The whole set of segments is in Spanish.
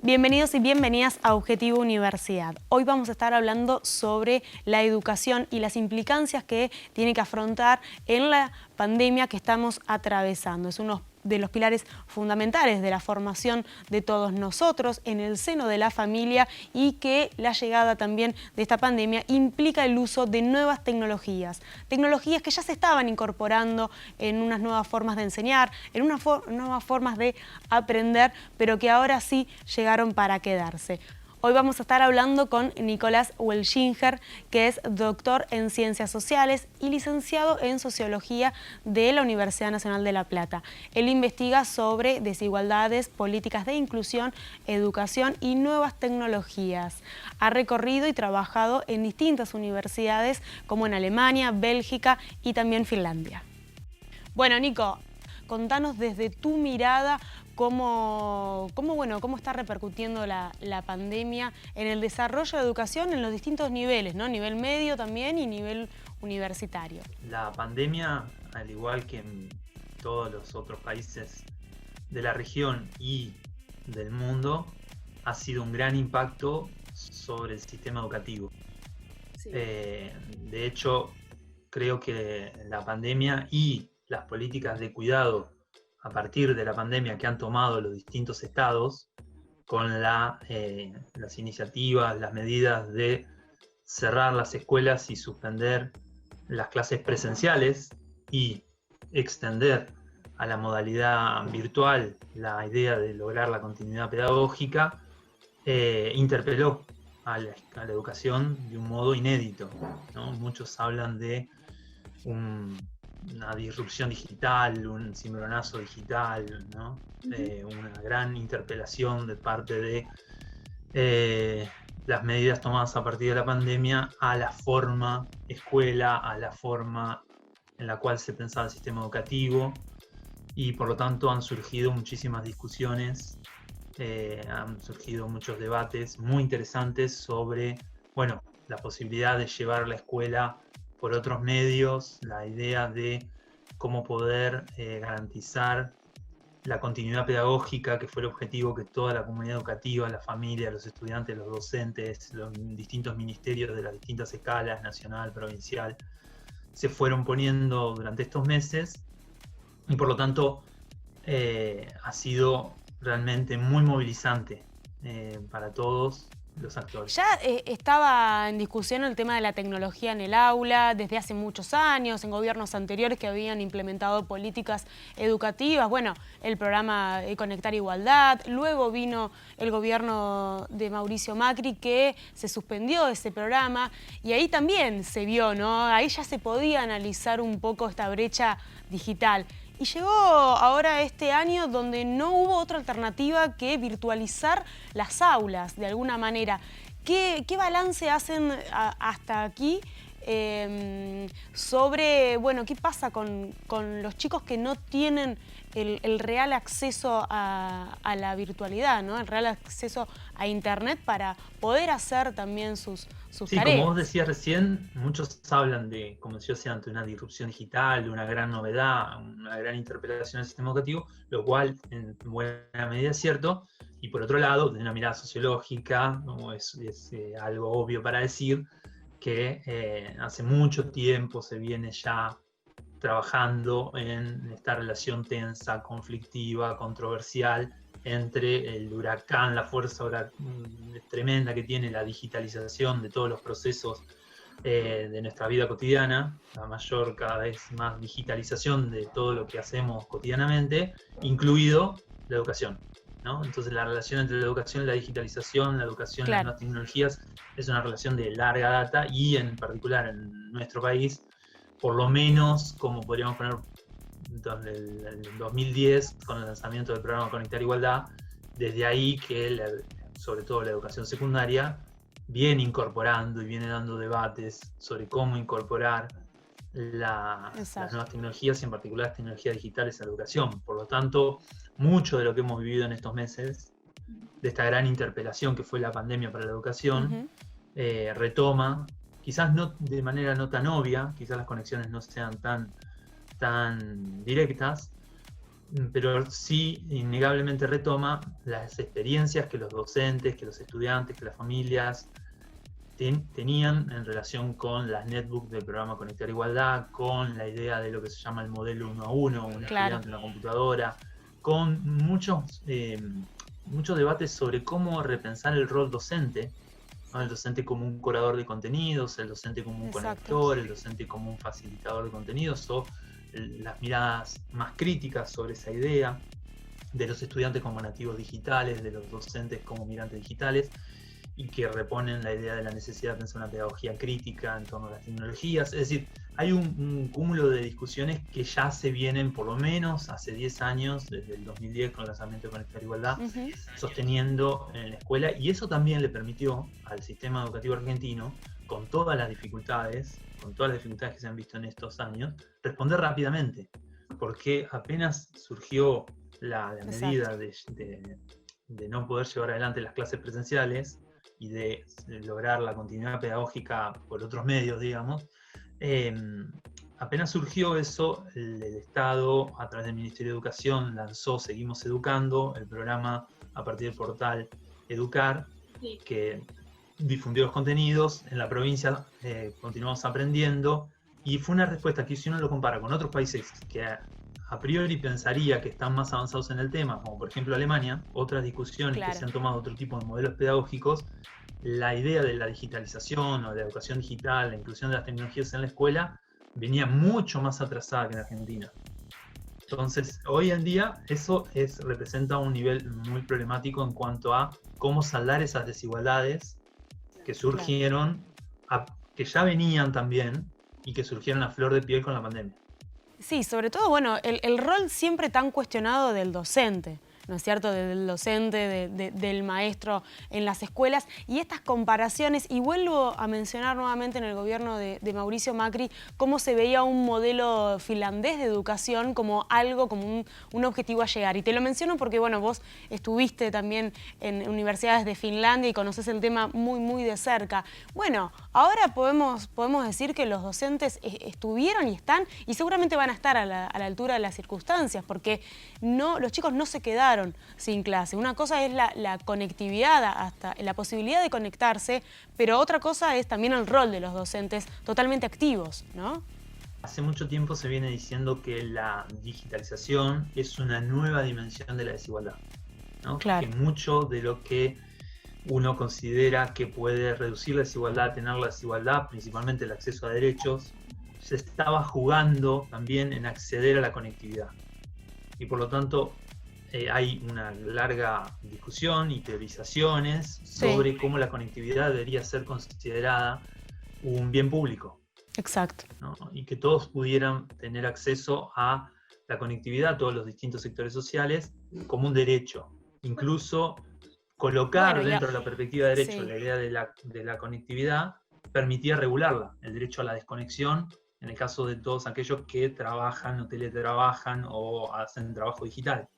Bienvenidos y bienvenidas a Objetivo Universidad. Hoy vamos a estar hablando sobre la educación y las implicancias que tiene que afrontar en la pandemia que estamos atravesando. Es uno de los pilares fundamentales de la formación de todos nosotros en el seno de la familia y que la llegada también de esta pandemia implica el uso de nuevas tecnologías. Tecnologías que ya se estaban incorporando en unas nuevas formas de enseñar, en unas nuevas formas de aprender, pero que ahora sí llegaron para quedarse. Hoy vamos a estar hablando con Nicolás Welchinger, que es doctor en Ciencias Sociales y licenciado en Sociología de la Universidad Nacional de La Plata. Él investiga sobre desigualdades, políticas de inclusión, educación y nuevas tecnologías. Ha recorrido y trabajado en distintas universidades como en Alemania, Bélgica y también Finlandia. Bueno, Nico, contanos desde tu mirada cómo está repercutiendo la pandemia en el desarrollo de educación en los distintos niveles, ¿no? Nivel medio también y nivel universitario. La pandemia, al igual que en todos los otros países de la región y del mundo, ha sido un gran impacto sobre el sistema educativo. Sí. De hecho, creo que la pandemia y las políticas de cuidado a partir de la pandemia que han tomado los distintos estados con las iniciativas, las medidas de cerrar las escuelas y suspender las clases presenciales y extender a la modalidad virtual la idea de lograr la continuidad pedagógica, interpeló a la educación de un modo inédito, ¿no? Muchos hablan de una disrupción digital, un cimbronazo digital, ¿no? Una gran interpelación de parte de las medidas tomadas a partir de la pandemia a la forma escuela, a la forma en la cual se pensaba el sistema educativo, y por lo tanto han surgido muchísimas discusiones, han surgido muchos debates muy interesantes sobre, bueno, la posibilidad de llevar la escuela por otros medios, la idea de cómo poder garantizar la continuidad pedagógica, que fue el objetivo que toda la comunidad educativa, la familia, los estudiantes, los docentes, los distintos ministerios de las distintas escalas, nacional, provincial, se fueron poniendo durante estos meses, y por lo tanto ha sido realmente muy movilizante para todos los actores. Ya estaba en discusión el tema de la tecnología en el aula desde hace muchos años, en gobiernos anteriores que habían implementado políticas educativas. Bueno, el programa Conectar Igualdad, luego vino el gobierno de Mauricio Macri que se suspendió ese programa y ahí también se vio, ¿no? Ahí ya se podía analizar un poco esta brecha digital. Y llegó ahora este año donde no hubo otra alternativa que virtualizar las aulas de alguna manera. ¿Qué balance hacen hasta aquí sobre, bueno, qué pasa con los chicos que no tienen el real acceso a la virtualidad, ¿no? El real acceso a Internet para poder hacer también sus tareas? Como vos decías recién, muchos hablan de, como decía antes, una disrupción digital, de una gran novedad, una gran interpelación del sistema educativo, lo cual en buena medida es cierto, y por otro lado, de una mirada sociológica, ¿no? es algo obvio para decir que hace mucho tiempo se viene ya trabajando en esta relación tensa, conflictiva, controversial entre el huracán, la fuerza tremenda que tiene la digitalización de todos los procesos de nuestra vida cotidiana, la mayor, cada vez más digitalización de todo lo que hacemos cotidianamente, incluido la educación, ¿no? Entonces la relación entre la educación y la digitalización, la educación y las nuevas tecnologías, es una relación de larga data, y en particular en nuestro país, por lo menos, como podríamos poner desde el 2010, con el lanzamiento del programa Conectar Igualdad, desde ahí que sobre todo la educación secundaria viene incorporando y viene dando debates sobre cómo incorporar las nuevas tecnologías, y en particular las tecnologías digitales en la educación. Por lo tanto, mucho de lo que hemos vivido en estos meses, de esta gran interpelación que fue la pandemia para la educación, retoma, quizás no de manera no tan obvia, quizás las conexiones no sean tan directas, pero sí innegablemente retoma las experiencias que los docentes, que los estudiantes, que las familias tenían en relación con las netbooks del programa Conectar Igualdad, con la idea de lo que se llama el modelo 1 a 1, un estudiante en una computadora, con muchos debates sobre cómo repensar el rol docente, ¿no? El docente como un curador de contenidos, el docente como un conector, el docente como un facilitador de contenidos, o las miradas más críticas sobre esa idea, de los estudiantes como nativos digitales, de los docentes como migrantes digitales, y que reponen la idea de la necesidad de pensar una pedagogía crítica en torno a las tecnologías. Es decir, hay un cúmulo de discusiones que ya se vienen, por lo menos hace 10 años, desde el 2010 con el lanzamiento de Conectar Igualdad, sosteniendo en la escuela, y eso también le permitió al sistema educativo argentino, con todas las dificultades que se han visto en estos años, responder rápidamente, porque apenas surgió la medida de no poder llevar adelante las clases presenciales y de lograr la continuidad pedagógica por otros medios, digamos, apenas surgió eso, el Estado, a través del Ministerio de Educación, lanzó Seguimos Educando, el programa a partir del portal Educar, que difundió los contenidos. En la provincia continuamos aprendiendo, y fue una respuesta que, si uno lo compara con otros países que a priori pensaría que están más avanzados en el tema, como por ejemplo Alemania, otras discusiones que se han tomado otro tipo de modelos pedagógicos, la idea de la digitalización o de la educación digital, la inclusión de las tecnologías en la escuela, venía mucho más atrasada que en Argentina. Entonces, hoy en día eso representa un nivel muy problemático en cuanto a cómo saldar esas desigualdades que surgieron, que ya venían también, y que surgieron a flor de piel con la pandemia. Sí, sobre todo, bueno, el rol siempre tan cuestionado del docente, ¿no es cierto?, del docente, del maestro en las escuelas, y estas comparaciones, y vuelvo a mencionar nuevamente en el gobierno de Mauricio Macri, cómo se veía un modelo finlandés de educación como algo, como un objetivo a llegar. Y te lo menciono porque, bueno, vos estuviste también en universidades de Finlandia y conocés el tema muy, muy de cerca. Bueno, ahora podemos decir que los docentes estuvieron y están, y seguramente van a estar a la altura de las circunstancias, porque los chicos no se quedaron sin clase. Una cosa es la conectividad, hasta la posibilidad de conectarse, pero otra cosa es también el rol de los docentes totalmente activos, ¿no? Hace mucho tiempo se viene diciendo que la digitalización es una nueva dimensión de la desigualdad, ¿no? Claro. Que mucho de lo que uno considera que puede reducir la desigualdad, tener la desigualdad, principalmente el acceso a derechos, se estaba jugando también en acceder a la conectividad. Y por lo tanto, hay una larga discusión y teorizaciones sobre cómo la conectividad debería ser considerada un bien público. Exacto. ¿No? Y que todos pudieran tener acceso a la conectividad, todos los distintos sectores sociales, como un derecho. Incluso colocar dentro de la perspectiva de derecho la idea de la conectividad permitía regularla, el derecho a la desconexión, en el caso de todos aquellos que trabajan o teletrabajan o hacen trabajo digital,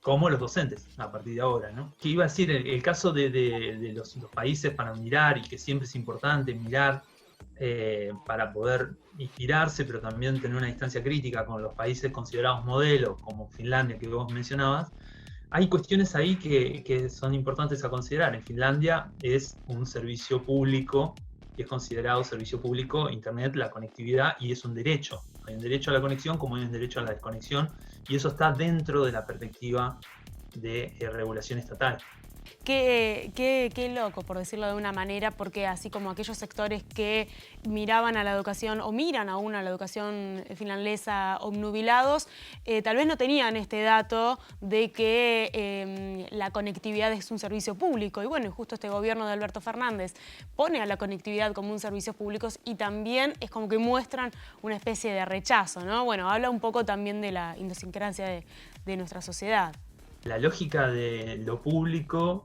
como los docentes a partir de ahora, ¿no? Que iba a decir, el caso de los países para mirar, y que siempre es importante mirar para poder inspirarse, pero también tener una distancia crítica con los países considerados modelos, como Finlandia, que vos mencionabas. Hay cuestiones ahí que son importantes a considerar. En Finlandia es un servicio público, que es considerado servicio público Internet, la conectividad, y es un derecho. Hay un derecho a la conexión como hay un derecho a la desconexión, y eso está dentro de la perspectiva de regulación estatal. Qué loco, por decirlo de una manera, porque así como aquellos sectores que miraban a la educación o miran aún a la educación finlandesa obnubilados, tal vez no tenían este dato de que la conectividad es un servicio público. Y bueno, justo este gobierno de Alberto Fernández pone a la conectividad como un servicio público, y también es como que muestran una especie de rechazo, ¿no? Bueno, habla un poco también de la idiosincrasia de nuestra sociedad. La lógica de lo público,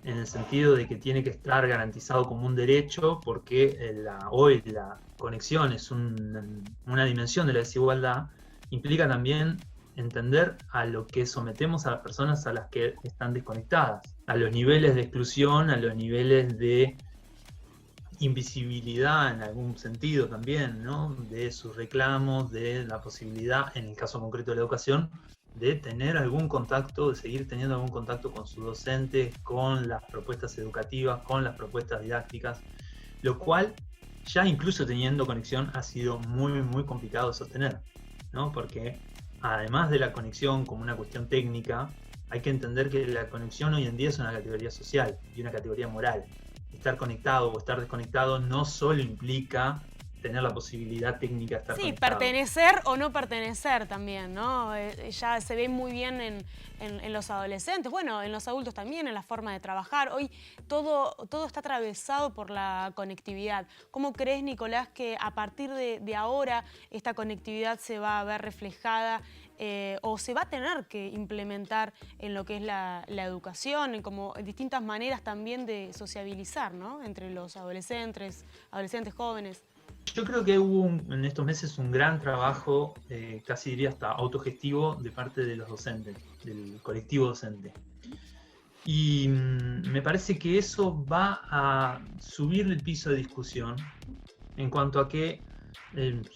en el sentido de que tiene que estar garantizado como un derecho, porque hoy la conexión es una dimensión de la desigualdad, implica también entender a lo que sometemos a las personas a las que están desconectadas, a los niveles de exclusión, a los niveles de invisibilidad en algún sentido también, ¿no? De sus reclamos, de la posibilidad, en el caso concreto de la educación, de tener algún contacto, de seguir teniendo algún contacto con su docente, con las propuestas educativas, con las propuestas didácticas, lo cual ya incluso teniendo conexión ha sido muy, muy complicado de sostener, ¿no? Porque además de la conexión como una cuestión técnica, hay que entender que la conexión hoy en día es una categoría social y una categoría moral. Estar conectado o estar desconectado no solo implica tener la posibilidad técnica de estar conectado. Pertenecer o no pertenecer también, ¿no? Ya se ve muy bien en los adolescentes, bueno, en los adultos también, en la forma de trabajar. Hoy todo está atravesado por la conectividad. ¿Cómo crees, Nicolás, que a partir de ahora esta conectividad se va a ver reflejada o se va a tener que implementar en lo que es la educación, en como distintas maneras también de sociabilizar, ¿no? Entre los adolescentes jóvenes? Yo creo que hubo en estos meses un gran trabajo, casi diría hasta autogestivo, de parte de los docentes, del colectivo docente. Y me parece que eso va a subir el piso de discusión en cuanto a que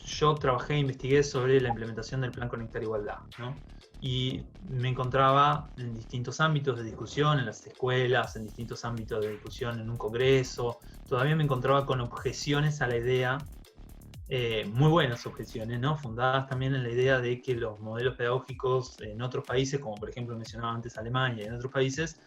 yo trabajé e investigué sobre la implementación del Plan Conectar Igualdad, ¿no? Y me encontraba en distintos ámbitos de discusión, en las escuelas, en distintos ámbitos de discusión en un congreso. Todavía me encontraba con objeciones a la idea, muy buenas objeciones, ¿no? Fundadas también en la idea de que los modelos pedagógicos en otros países, como por ejemplo mencionaba antes Alemania y en otros países,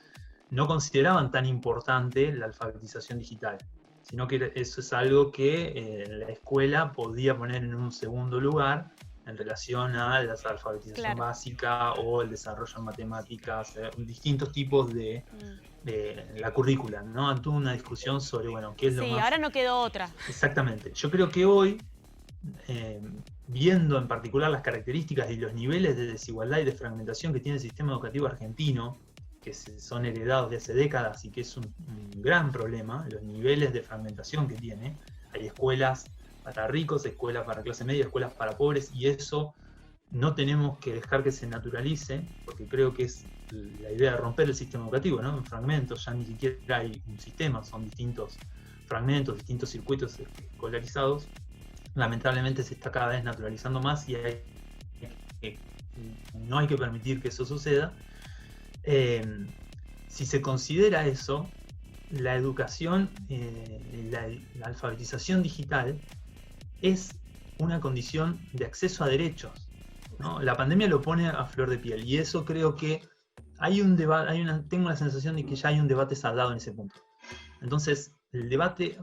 no consideraban tan importante la alfabetización digital, sino que eso es algo que la escuela podía poner en un segundo lugar en relación a la alfabetización básica o el desarrollo en matemáticas, distintos tipos de la currícula, ¿no? Tuvo una discusión sobre, bueno, qué es lo más... Sí, ahora no quedó otra. Exactamente. Yo creo que hoy, viendo en particular las características y los niveles de desigualdad y de fragmentación que tiene el sistema educativo argentino, que son heredados de hace décadas y que es un gran problema, los niveles de fragmentación que tiene. Hay escuelas para ricos, escuelas para clase media, escuelas para pobres, y eso no tenemos que dejar que se naturalice, porque creo que es la idea de romper el sistema educativo, ¿no? En fragmentos, ya ni siquiera hay un sistema, son distintos fragmentos, distintos circuitos escolarizados. Lamentablemente se está cada vez naturalizando más y no hay que permitir que eso suceda. Si se considera eso, la educación, la alfabetización digital es una condición de acceso a derechos, ¿no? La pandemia lo pone a flor de piel y eso creo que hay un debate, tengo la sensación de que ya hay un debate saldado en ese punto. Entonces, el debate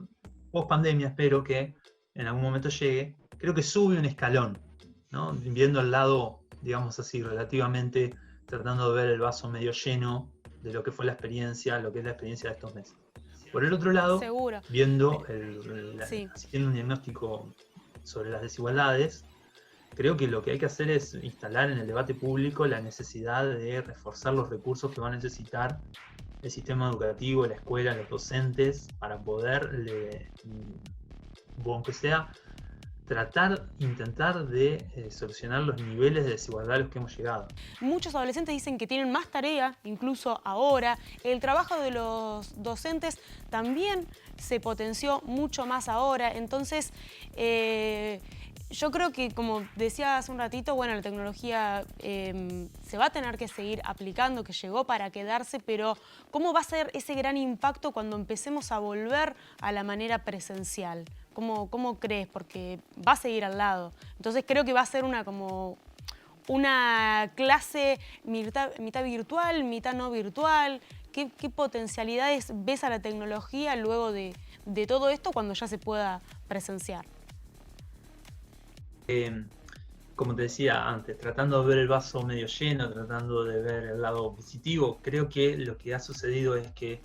post pandemia espero que en algún momento llegue, creo que sube un escalón, ¿no? Viendo el lado, digamos así, relativamente tratando de ver el vaso medio lleno de lo que fue la experiencia, lo que es la experiencia de estos meses. Por el otro lado, viendo, haciendo un diagnóstico sobre las desigualdades, creo que lo que hay que hacer es instalar en el debate público la necesidad de reforzar los recursos que va a necesitar el sistema educativo, la escuela, los docentes, para poder, aunque sea, intentar de solucionar los niveles de desigualdad a los que hemos llegado. Muchos adolescentes dicen que tienen más tarea, incluso ahora. El trabajo de los docentes también se potenció mucho más ahora. Entonces, yo creo que, como decía hace un ratito, bueno, la tecnología se va a tener que seguir aplicando, que llegó para quedarse, pero ¿cómo va a ser ese gran impacto cuando empecemos a volver a la manera presencial? ¿Cómo crees? Porque va a seguir al lado. Entonces creo que va a ser una clase mitad virtual, mitad no virtual. ¿Qué potencialidades ves a la tecnología luego de todo esto cuando ya se pueda presenciar? Como te decía antes, tratando de ver el vaso medio lleno, tratando de ver el lado positivo, creo que lo que ha sucedido es que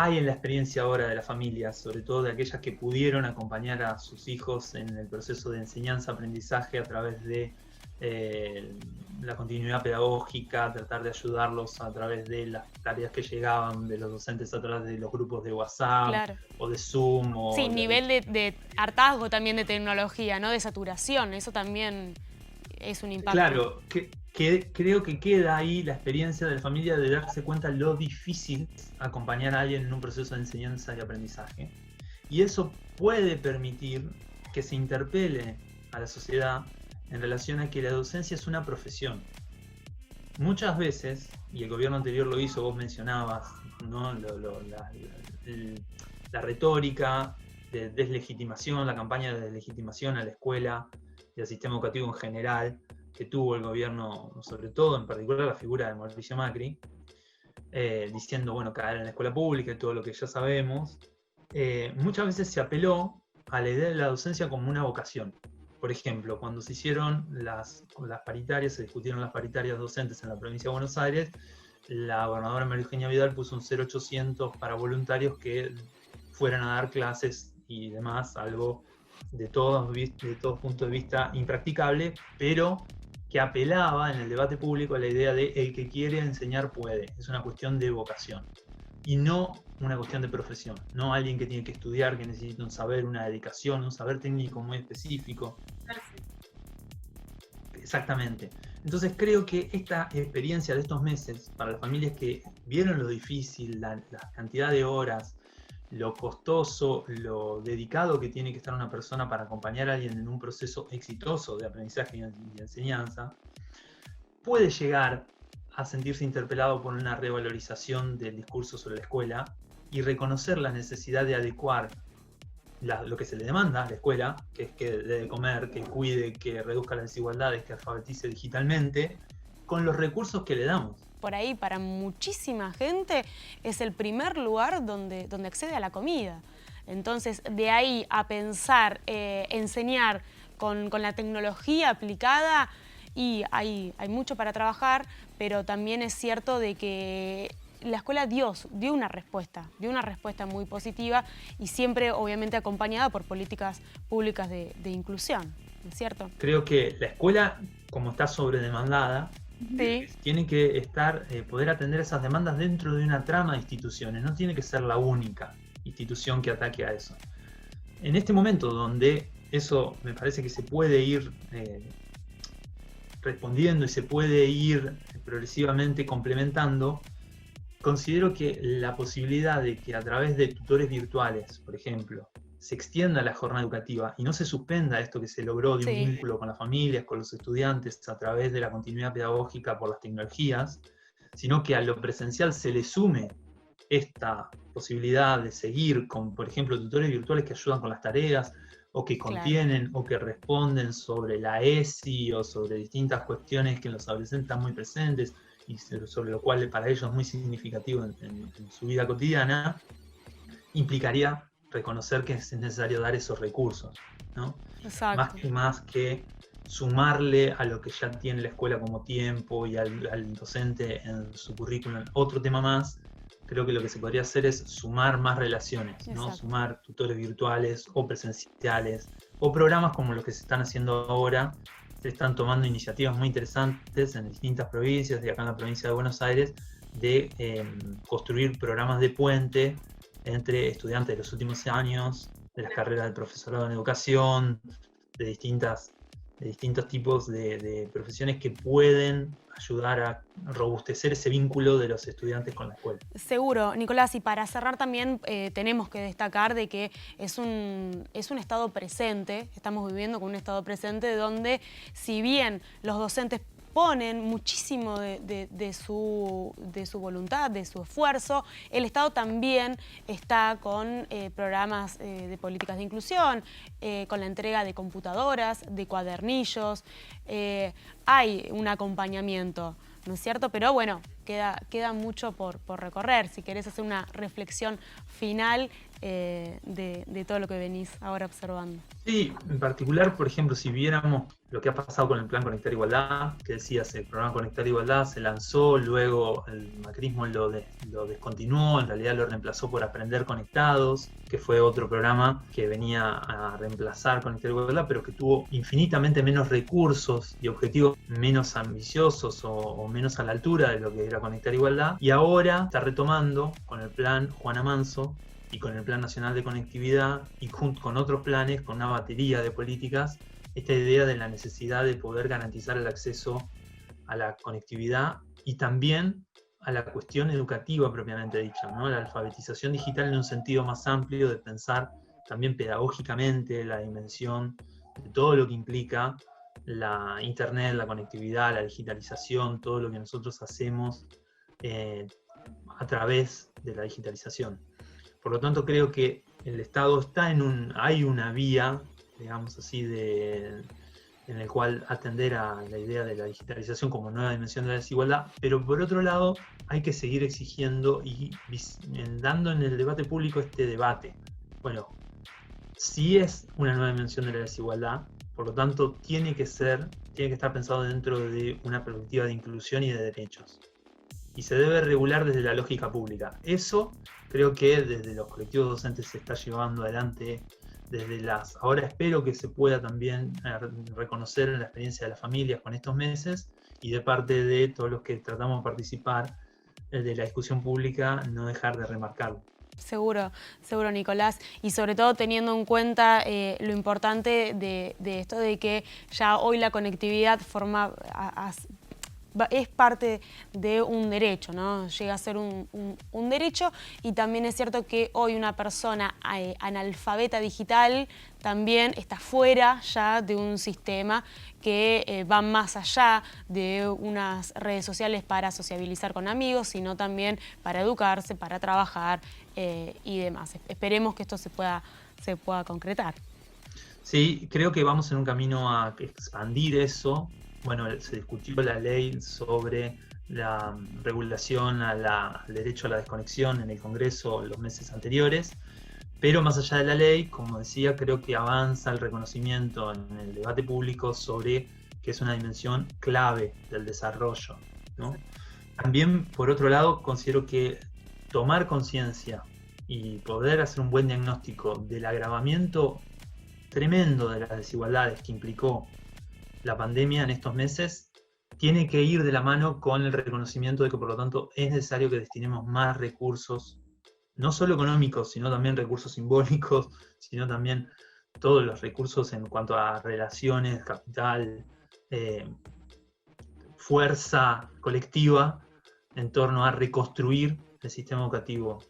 hay en la experiencia ahora de las familias, sobre todo de aquellas que pudieron acompañar a sus hijos en el proceso de enseñanza-aprendizaje a través de la continuidad pedagógica, tratar de ayudarlos a través de las tareas que llegaban de los docentes a través de los grupos de WhatsApp o de Zoom. Sí, nivel de hartazgo también de tecnología, ¿no? De saturación, eso también es un impacto. Claro, creo que queda ahí la experiencia de la familia de darse cuenta lo difícil acompañar a alguien en un proceso de enseñanza y aprendizaje. Y eso puede permitir que se interpele a la sociedad en relación a que la docencia es una profesión. muchas veces, y el gobierno anterior lo hizo, vos mencionabas, ¿no? La retórica de deslegitimación, la campaña de deslegitimación a la escuela y al sistema educativo en general que tuvo el gobierno, sobre todo en particular la figura de Mauricio Macri, diciendo, bueno, caer en la escuela pública y todo lo que ya sabemos, muchas veces se apeló a la idea de la docencia como una vocación. Por ejemplo, cuando se hicieron las paritarias, se discutieron las paritarias docentes en la provincia de Buenos Aires, la gobernadora María Eugenia Vidal puso un 0800 para voluntarios que fueran a dar clases y demás, algo de todos puntos de vista impracticable, pero que apelaba en el debate público a la idea de el que quiere enseñar puede. Es una cuestión de vocación y no una cuestión de profesión, no alguien que tiene que estudiar, que necesita un saber, una dedicación, un saber técnico muy específico. Exactamente. Entonces creo que esta experiencia de estos meses, para las familias que vieron lo difícil, la cantidad de horas, lo costoso, lo dedicado que tiene que estar una persona para acompañar a alguien en un proceso exitoso de aprendizaje y enseñanza, puede llegar a sentirse interpelado por una revalorización del discurso sobre la escuela y reconocer la necesidad de adecuar lo que se le demanda a la escuela, que es que debe comer, que cuide, que reduzca las desigualdades, que alfabetice digitalmente, con los recursos que le damos. Por ahí, para muchísima gente, es el primer lugar donde accede a la comida. Entonces, de ahí a pensar, enseñar con la tecnología aplicada, y hay mucho para trabajar, pero también es cierto de que la escuela dio una respuesta muy positiva y siempre, obviamente, acompañada por políticas públicas de inclusión, ¿no es cierto? Creo que la escuela, como está sobredemandada, sí, tiene que poder atender esas demandas dentro de una trama de instituciones, no tiene que ser la única institución que ataque a eso. En este momento donde eso me parece que se puede ir respondiendo y se puede ir progresivamente complementando, considero que la posibilidad de que a través de tutores virtuales, por ejemplo, se extienda la jornada educativa y no se suspenda esto que se logró de un vínculo con las familias, con los estudiantes, a través de la continuidad pedagógica por las tecnologías, sino que a lo presencial se le sume esta posibilidad de seguir con, por ejemplo, tutores virtuales que ayudan con las tareas, o que contienen, o que responden sobre la ESI, o sobre distintas cuestiones que los adolescentes están muy presentes, y sobre lo cual para ellos es muy significativo en su vida cotidiana, implicaría reconocer que es necesario dar esos recursos, ¿no? Más que sumarle a lo que ya tiene la escuela como tiempo y al docente en su currículum otro tema más. Creo que lo que se podría hacer es sumar más relaciones, ¿no? Sumar tutores virtuales o presenciales o programas como los que se están haciendo ahora. Se están tomando iniciativas muy interesantes en distintas provincias, y acá en la provincia de Buenos Aires, de construir programas de puente entre estudiantes de los últimos años, de las carreras de profesorado en educación, de distintos tipos de profesiones que pueden ayudar a robustecer ese vínculo de los estudiantes con la escuela. Seguro, Nicolás, y para cerrar también tenemos que destacar de que es un estado presente, estamos viviendo con un estado presente donde, si bien los docentes ponen muchísimo de su voluntad, de su esfuerzo, el Estado también está con programas de políticas de inclusión, con la entrega de computadoras, de cuadernillos, hay un acompañamiento, ¿no es cierto? Pero bueno, queda mucho por recorrer. Si querés hacer una reflexión final de todo lo que venís ahora observando. Sí, en particular, por ejemplo, si viéramos lo que ha pasado con el Plan Conectar Igualdad, que decías, el programa Conectar Igualdad se lanzó, luego el macrismo lo descontinuó, en realidad lo reemplazó por Aprender Conectados, que fue otro programa que venía a reemplazar Conectar Igualdad, pero que tuvo infinitamente menos recursos y objetivos menos ambiciosos o menos a la altura de lo que era Conectar Igualdad, y ahora está retomando con el plan Juana Manso y con el Plan Nacional de Conectividad y junto con otros planes, con una batería de políticas, esta idea de la necesidad de poder garantizar el acceso a la conectividad y también a la cuestión educativa propiamente dicha, ¿no? La alfabetización digital en un sentido más amplio, de pensar también pedagógicamente la dimensión de todo lo que implica la internet, la conectividad, la digitalización, todo lo que nosotros hacemos a través de la digitalización. Por lo tanto, creo que el Estado está hay una vía, digamos así, en el cual atender a la idea de la digitalización como nueva dimensión de la desigualdad, pero por otro lado hay que seguir exigiendo y dando en el debate público este debate. Bueno, sí es una nueva dimensión de la desigualdad, por lo tanto tiene que estar pensado dentro de una perspectiva de inclusión y de derechos. Y se debe regular desde la lógica pública. Eso creo que desde los colectivos docentes se está llevando adelante. Ahora espero que se pueda también reconocer en la experiencia de las familias con estos meses y de parte de todos los que tratamos de participar de la discusión pública, no dejar de remarcarlo. Seguro, seguro, Nicolás, y sobre todo teniendo en cuenta lo importante de esto de que ya hoy la conectividad es parte de un derecho, ¿no? Llega a ser un derecho, y también es cierto que hoy una persona analfabeta digital también está fuera ya de un sistema que va más allá de unas redes sociales para sociabilizar con amigos, sino también para educarse, para trabajar y demás. Esperemos que esto se pueda concretar. Sí, creo que vamos en un camino a expandir eso. Bueno, se discutió la ley sobre la regulación al derecho a la desconexión en el Congreso en los meses anteriores, pero más allá de la ley, como decía, creo que avanza el reconocimiento en el debate público sobre que es una dimensión clave del desarrollo, ¿no? También, por otro lado, considero que tomar conciencia y poder hacer un buen diagnóstico del agravamiento tremendo de las desigualdades que implicó la pandemia en estos meses tiene que ir de la mano con el reconocimiento de que, por lo tanto, es necesario que destinemos más recursos, no solo económicos, sino también recursos simbólicos, sino también todos los recursos en cuanto a relaciones, capital, fuerza colectiva en torno a reconstruir el sistema educativo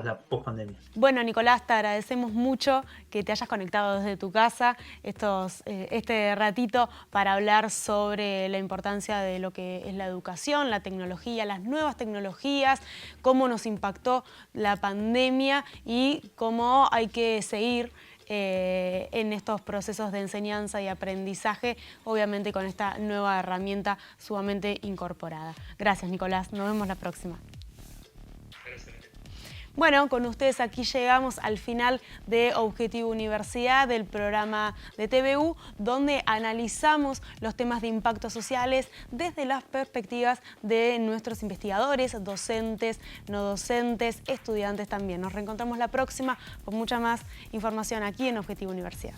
la post-pandemia. Bueno, Nicolás, te agradecemos mucho que te hayas conectado desde tu casa este ratito para hablar sobre la importancia de lo que es la educación, la tecnología, las nuevas tecnologías, cómo nos impactó la pandemia y cómo hay que seguir en estos procesos de enseñanza y aprendizaje, obviamente con esta nueva herramienta sumamente incorporada. Gracias, Nicolás. Nos vemos la próxima. Bueno, con ustedes aquí llegamos al final de Objetivo Universidad, del programa de TVU, donde analizamos los temas de impactos sociales desde las perspectivas de nuestros investigadores, docentes, no docentes, estudiantes también. Nos reencontramos la próxima con mucha más información aquí en Objetivo Universidad.